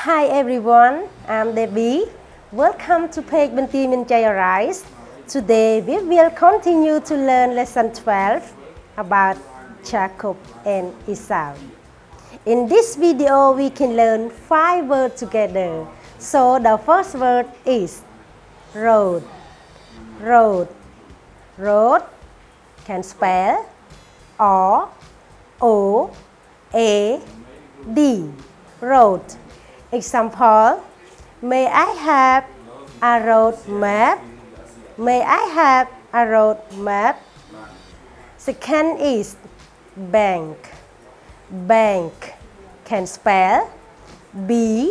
Hi everyone, I'm Debbie. Welcome to page Binti Minjaya Rise. Today we will continue to learn lesson 12 about Jacob and Esau. In this video we can learn 5 words together. So the first word is road. Road. Road can spell R-O-A-D. Road. Example, may I have a road map? May I have a road map? Second is bank. Bank can spell B-A-N-K.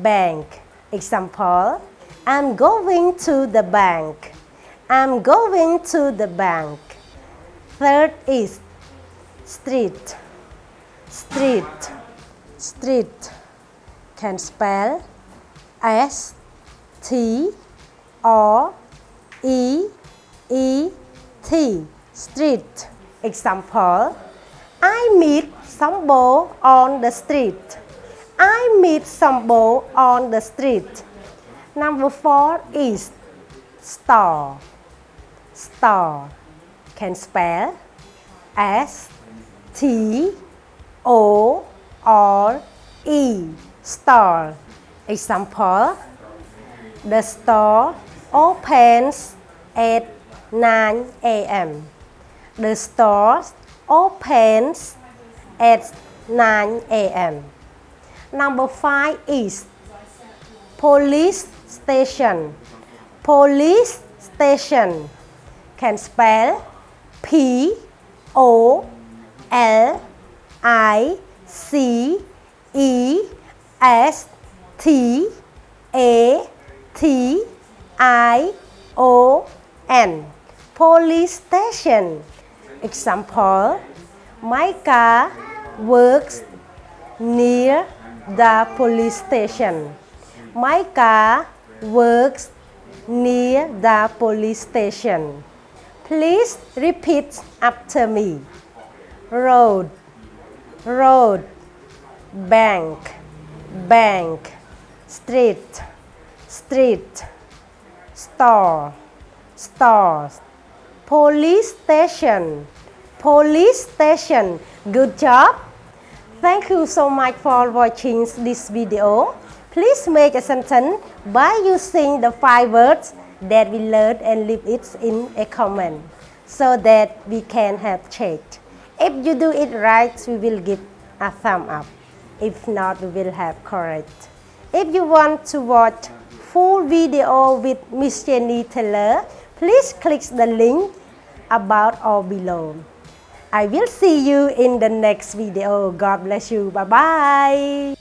Bank. Example, I'm going to the bank. I'm going to the bank. Third is street. Street. Street can spell S-T-R-E-E-T. Street. Example, I meet some boy on the street. I meet some boy on the street. Number 4 is store. Store can spell S-T-O-R-E. Store. Example, the store opens at 9 a.m. The store opens at 9 a.m. Number 5 is police station. Police station can spell P-O-L-I-C-E-S-T-A-T-I-O-N. Police station. Example, my car works near the police station. My car works near the police station. Please repeat after me. Road. Road. Bank. Bank. Street. Street. Store. Stores. Police station. Police station. Good job. Thank you so much for watching this video. Please make a sentence by using the 5 words that we learned and leave it in a comment so that we can have checked. If you do it right, we will give a thumb up. If not, we will have correct. If you want to watch full video with Miss Jenny Taylor, please click the link above or below. I will see you in the next video. God bless you. Bye-bye.